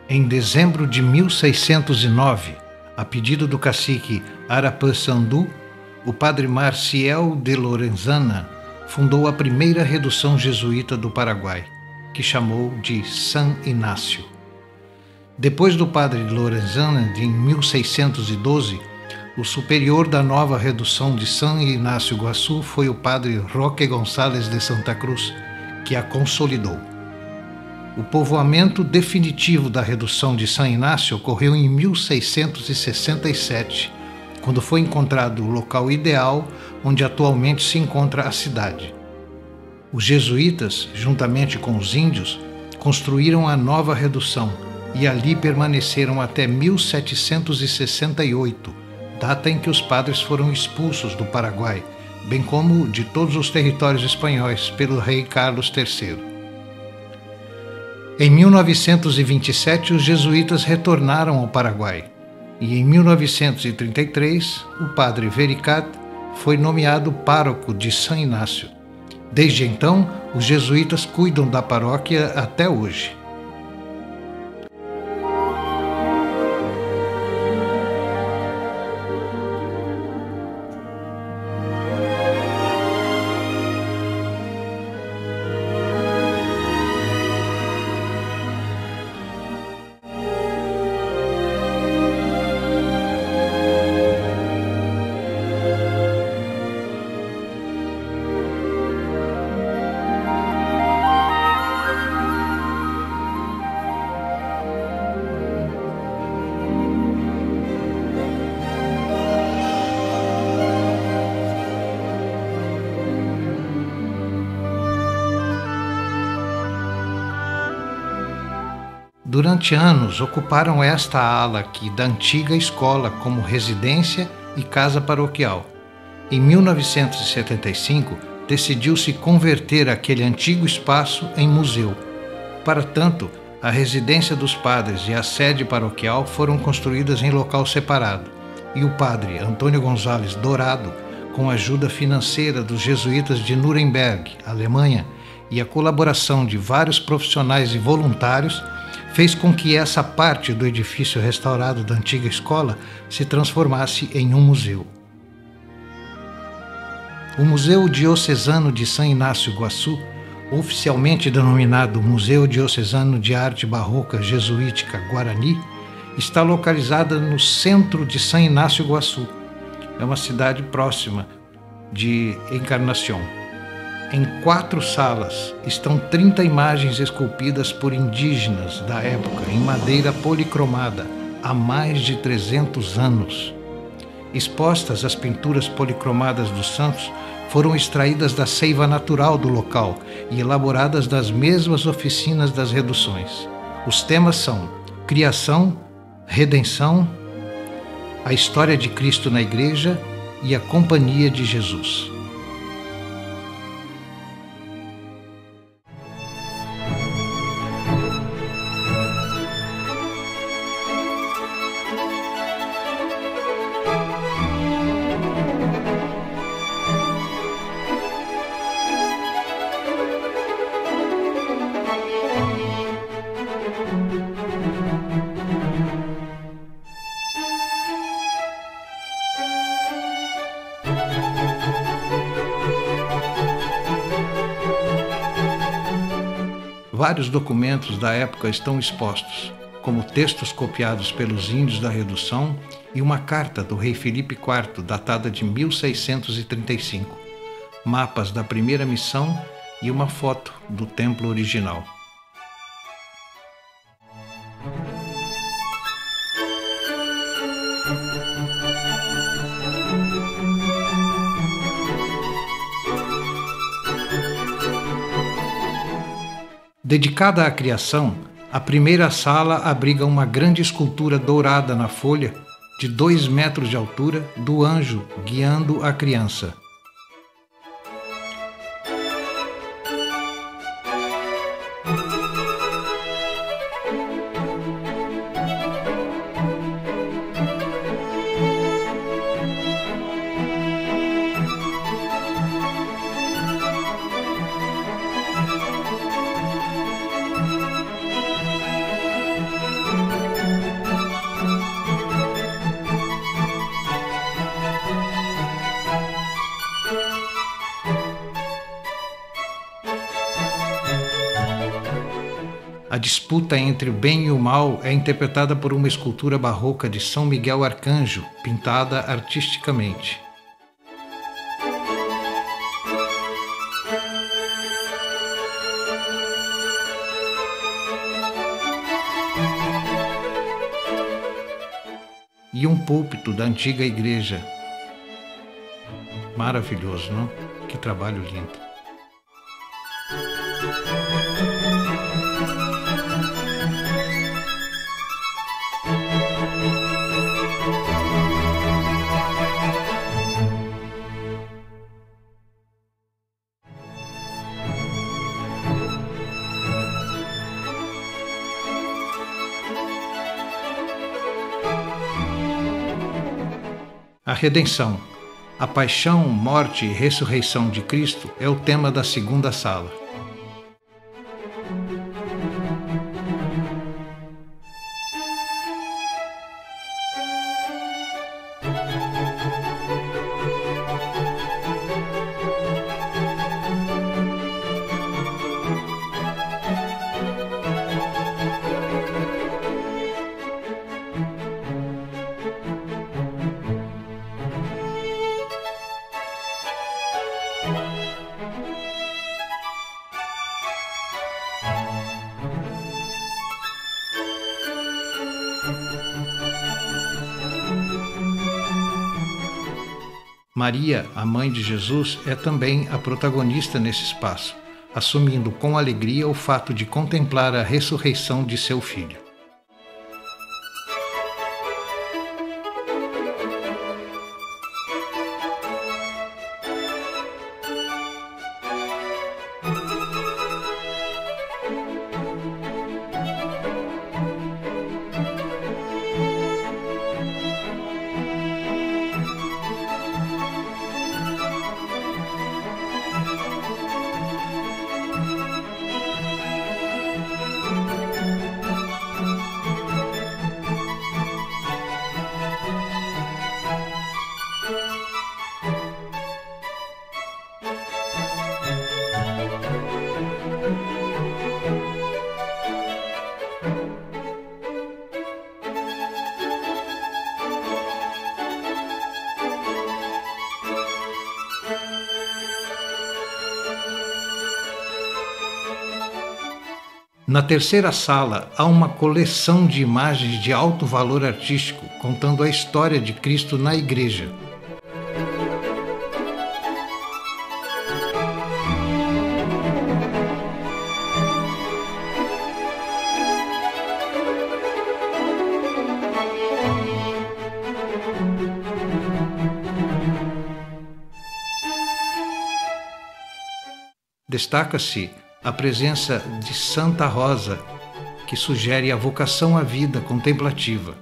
Em dezembro de 1609, a pedido do cacique Arapã Sandu, o padre Marcial de Lorenzana fundou a primeira redução jesuíta do Paraguai, que chamou de San Inácio. Depois do padre Lorenzana, em 1612, o superior da nova redução de San Inácio Guaçu foi o padre Roque Gonçalves de Santa Cruz, que a consolidou. O povoamento definitivo da redução de San Inácio ocorreu em 1667, quando foi encontrado o local ideal onde atualmente se encontra a cidade. Os jesuítas, juntamente com os índios, construíram a nova redução e ali permaneceram até 1768, data em que os padres foram expulsos do Paraguai, bem como de todos os territórios espanhóis, pelo rei Carlos III. Em 1927, os jesuítas retornaram ao Paraguai e, em 1933, o padre Vericat foi nomeado pároco de San Inácio. Desde então, os jesuítas cuidam da paróquia até hoje. Durante anos, ocuparam esta ala aqui da antiga escola como residência e casa paroquial. Em 1975, decidiu-se converter aquele antigo espaço em museu. Para tanto, a residência dos padres e a sede paroquial foram construídas em local separado, e o padre Antônio Gonzalez Dourado, com a ajuda financeira dos jesuítas de Nuremberg, Alemanha, e a colaboração de vários profissionais e voluntários, fez com que essa parte do edifício restaurado da antiga escola se transformasse em um museu. O Museu Diocesano de San Inácio Guaçu, oficialmente denominado Museu Diocesano de Arte Barroca Jesuítica Guarani, está localizada no centro de San Inácio Guaçu. É uma cidade próxima de Encarnación. Em 4 salas estão 30 imagens esculpidas por indígenas da época em madeira policromada há mais de 300 anos. Expostas, as pinturas policromadas dos santos foram extraídas da seiva natural do local e elaboradas das mesmas oficinas das reduções. Os temas são criação, redenção, a história de Cristo na Igreja e a companhia de Jesus. Vários documentos da época estão expostos, como textos copiados pelos índios da redução e uma carta do rei Filipe IV, datada de 1635, mapas da primeira missão e uma foto do templo original. Dedicada à criação, a primeira sala abriga uma grande escultura dourada na folha, de 2 metros de altura, do anjo guiando a criança. A disputa entre o bem e o mal é interpretada por uma escultura barroca de São Miguel Arcanjo, pintada artisticamente. E um púlpito da antiga igreja. Maravilhoso, não? Que trabalho lindo. A redenção, a paixão, morte e ressurreição de Cristo é o tema da segunda sala. Maria, a mãe de Jesus, é também a protagonista nesse espaço, assumindo com alegria o fato de contemplar a ressurreição de seu filho. Na terceira sala, há uma coleção de imagens de alto valor artístico, contando a história de Cristo na Igreja. Destaca-se a presença de Santa Rosa, que sugere a vocação à vida contemplativa.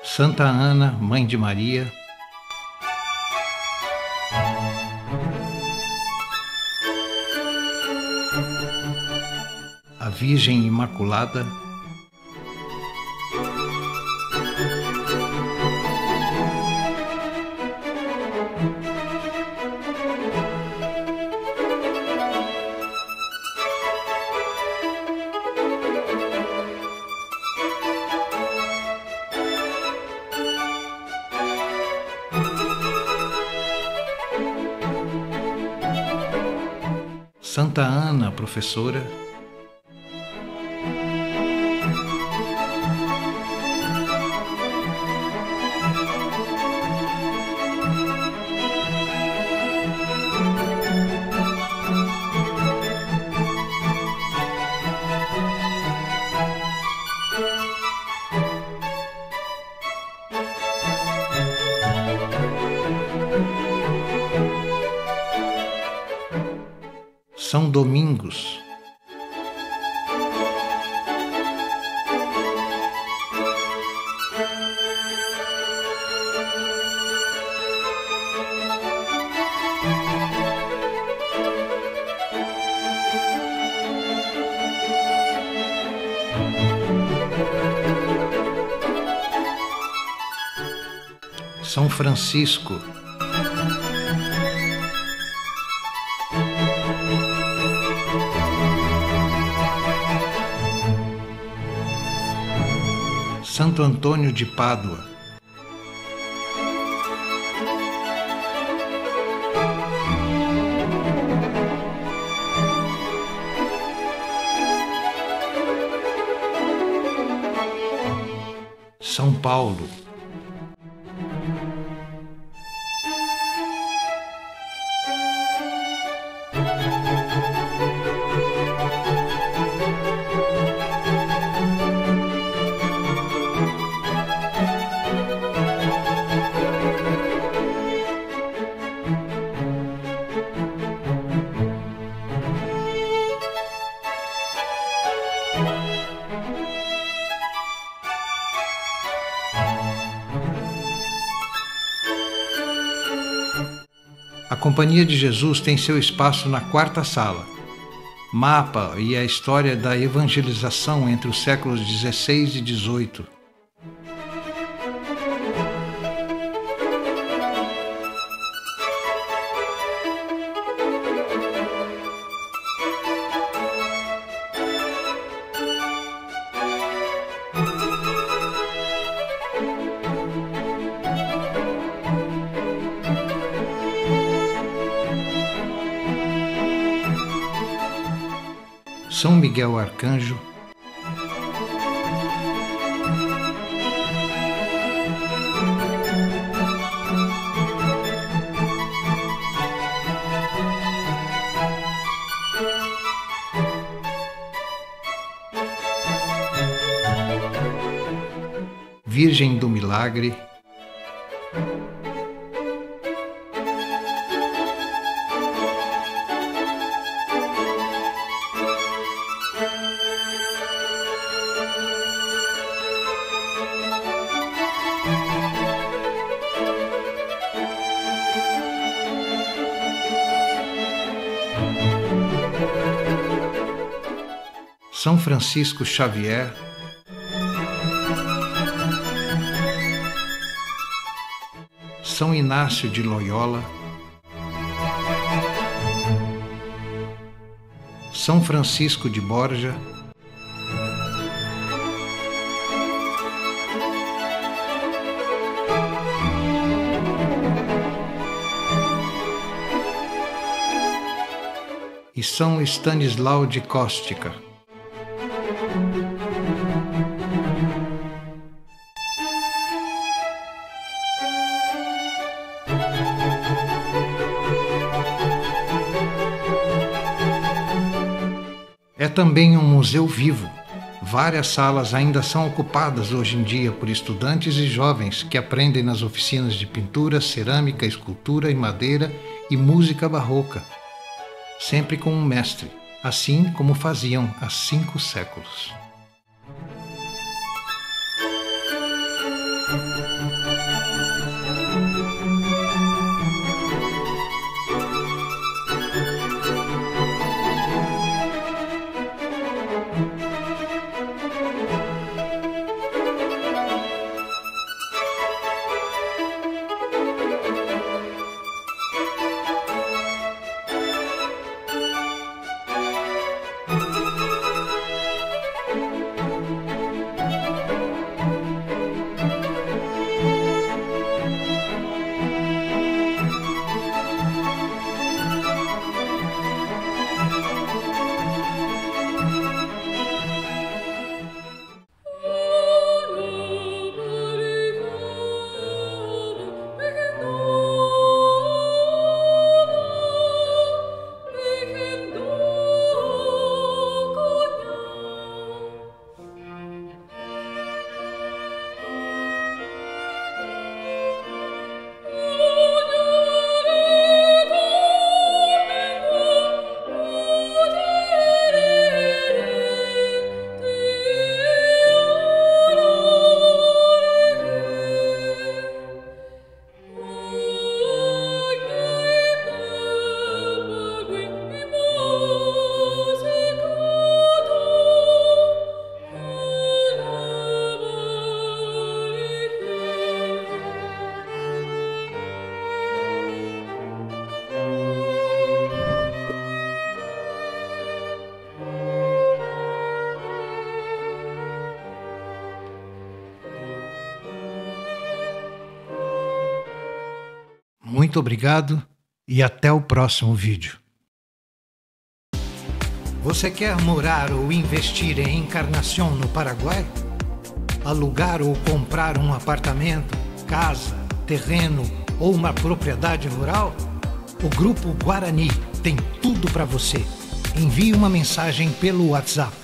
Santa Ana, Mãe de Maria. A Virgem Imaculada, Santa Ana, professora, São Domingos, São Francisco. Santo Antônio de Pádua. São Paulo. A Companhia de Jesus tem seu espaço na quarta sala. Mapa e a história da evangelização entre os séculos XVI e XVIII. São Miguel Arcanjo. Virgem do Milagre. São Francisco Xavier. São Inácio de Loyola. São Francisco de Borja. E São Stanislau de Kostka. É também um museu vivo. Várias salas ainda são ocupadas hoje em dia por estudantes e jovens que aprendem nas oficinas de pintura, cerâmica, escultura e madeira e música barroca, sempre com um mestre, assim como faziam há 5 séculos. Muito obrigado e até o próximo vídeo. Você quer morar ou investir em Encarnación, no Paraguai? Alugar ou comprar um apartamento, casa, terreno ou uma propriedade rural? O Grupo Guarani tem tudo para você. Envie uma mensagem pelo WhatsApp